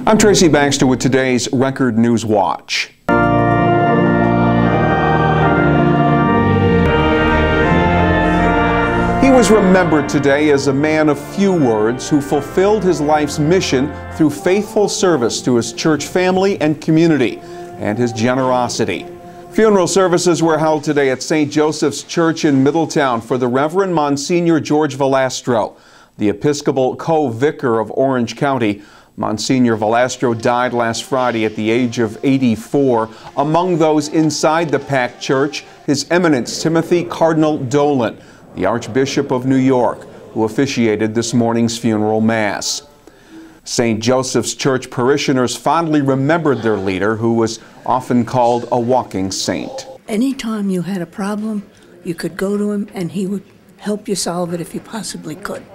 I'm Tracy Baxter with today's Record Newswatch. He was remembered today as a man of few words who fulfilled his life's mission through faithful service to his church family and community, and his generosity. Funeral services were held today at St. Joseph's Church in Middletown for the Reverend Monsignor George Valastro, the Episcopal co-vicar of Orange County. Monsignor Valastro died last Friday at the age of 84. Among those inside the packed church, His Eminence Timothy Cardinal Dolan, the Archbishop of New York, who officiated this morning's funeral mass. St. Joseph's Church parishioners fondly remembered their leader, who was often called a walking saint. Anytime you had a problem, you could go to him and he would help you solve it if you possibly could.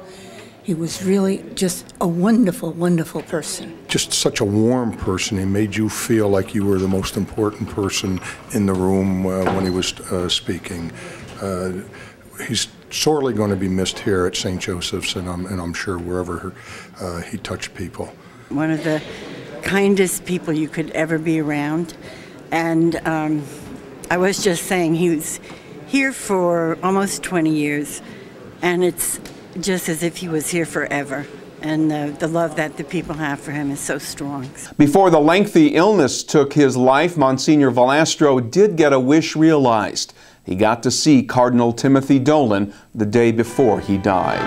He was really just a wonderful, wonderful person. Just such a warm person. He made you feel like you were the most important person in the room when he was speaking. He's sorely going to be missed here at St. Joseph's, and I'm sure wherever he touched people. One of the kindest people you could ever be around. And I was just saying, he was here for almost 20 years, and it's just as if he was here forever. And the love that the people have for him is so strong. Before the lengthy illness took his life, Monsignor Valastro did get a wish realized. He got to see Cardinal Timothy Dolan the day before he died.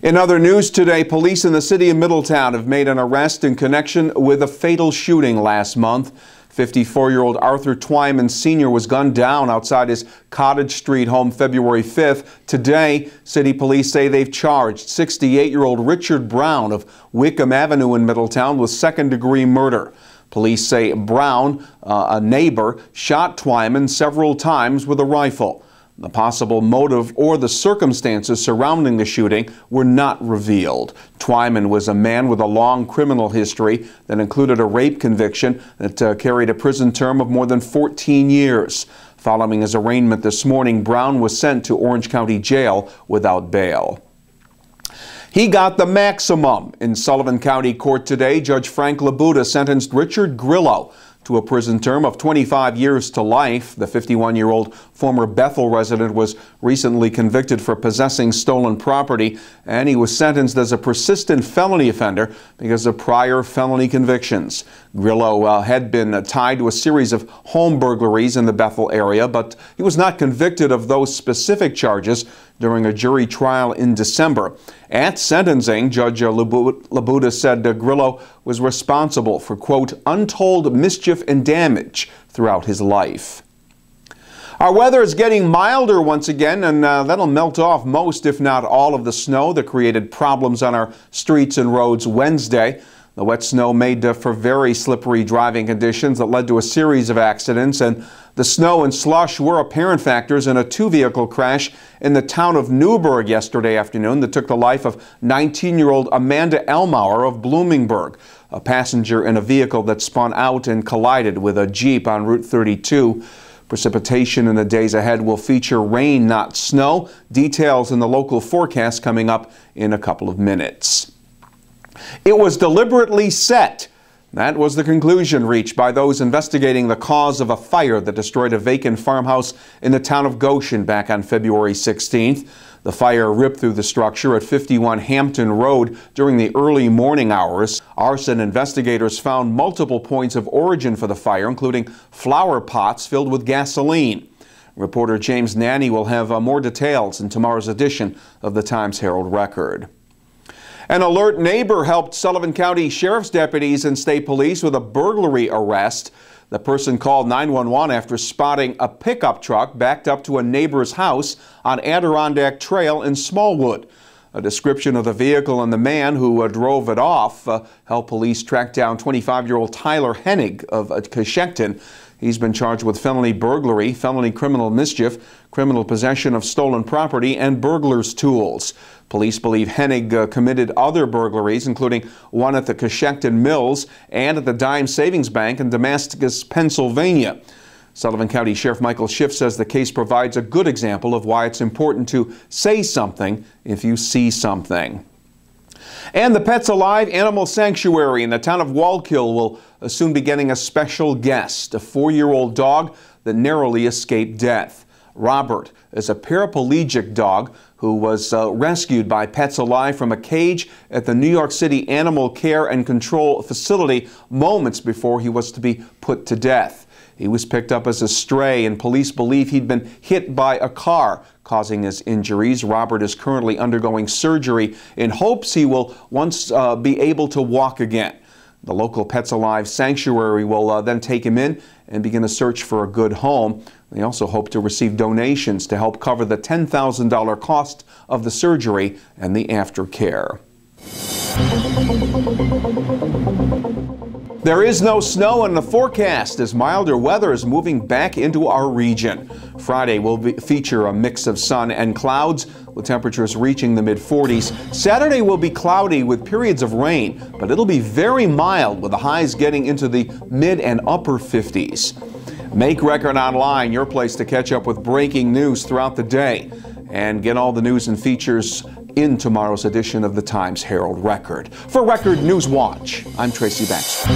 In other news today, police in the city of Middletown have made an arrest in connection with a fatal shooting last month. 54-year-old Arthur Twyman Sr. was gunned down outside his Cottage Street home February 5th. Today, city police say they've charged 68-year-old Richard Brown of Wickham Avenue in Middletown with second-degree murder. Police say Brown, a neighbor, shot Twyman several times with a rifle. The possible motive or the circumstances surrounding the shooting were not revealed. Twyman was a man with a long criminal history that included a rape conviction that carried a prison term of more than 14 years. Following his arraignment this morning, Brown was sent to Orange County Jail without bail. He got the maximum. In Sullivan County Court today, Judge Frank Labuda sentenced Richard Grillo to a prison term of 25 years to life. The 51-year-old former Bethel resident was recently convicted for possessing stolen property, and he was sentenced as a persistent felony offender because of prior felony convictions. Grillo had been tied to a series of home burglaries in the Bethel area, but he was not convicted of those specific charges during a jury trial in December. At sentencing, Judge Labuda said Grillo was responsible for, quote, untold mischief and damage throughout his life. Our weather is getting milder once again, and that'll melt off most, if not all, of the snow that created problems on our streets and roads Wednesday. The wet snow made for very slippery driving conditions that led to a series of accidents, and the snow and slush were apparent factors in a two-vehicle crash in the town of Newburgh yesterday afternoon that took the life of 19-year-old Amanda Elmauer of Bloomingburg, a passenger in a vehicle that spun out and collided with a Jeep on Route 32. Precipitation in the days ahead will feature rain, not snow. Details in the local forecast coming up in a couple of minutes. It was deliberately set. That was the conclusion reached by those investigating the cause of a fire that destroyed a vacant farmhouse in the town of Goshen back on February 16th. The fire ripped through the structure at 51 Hampton Road during the early morning hours. Arson investigators found multiple points of origin for the fire, including flower pots filled with gasoline. Reporter James Nanny will have more details in tomorrow's edition of the Times-Herald Record. An alert neighbor helped Sullivan County Sheriff's deputies and state police with a burglary arrest. The person called 911 after spotting a pickup truck backed up to a neighbor's house on Adirondack Trail in Smallwood. A description of the vehicle and the man who drove it off helped police track down 25-year-old Tyler Hennig of Coshecton. He's been charged with felony burglary, felony criminal mischief, criminal possession of stolen property, and burglar's tools. Police believe Hennig committed other burglaries, including one at the Coshecton Mills and at the Dime Savings Bank in Damascus, Pennsylvania. Sullivan County Sheriff Michael Schiff says the case provides a good example of why it's important to say something if you see something. And the Pets Alive Animal Sanctuary in the town of Wallkill will soon be getting a special guest, a 4-year-old dog that narrowly escaped death. Robert is a paraplegic dog who was rescued by Pets Alive from a cage at the New York City Animal Care and Control Facility moments before he was to be put to death. He was picked up as a stray, and police believe he'd been hit by a car, causing his injuries. Robert is currently undergoing surgery in hopes he will once be able to walk again. The local Pets Alive sanctuary will then take him in and begin a search for a good home. They also hope to receive donations to help cover the $10,000 cost of the surgery and the aftercare. There is no snow in the forecast as milder weather is moving back into our region. Friday will feature a mix of sun and clouds, with temperatures reaching the mid-40s. Saturday will be cloudy with periods of rain, but it'll be very mild with the highs getting into the mid and upper 50s. Make Record Online your place to catch up with breaking news throughout the day and get all the news and features in tomorrow's edition of the Times Herald Record. For Record Newswatch, I'm Tracy Baxter.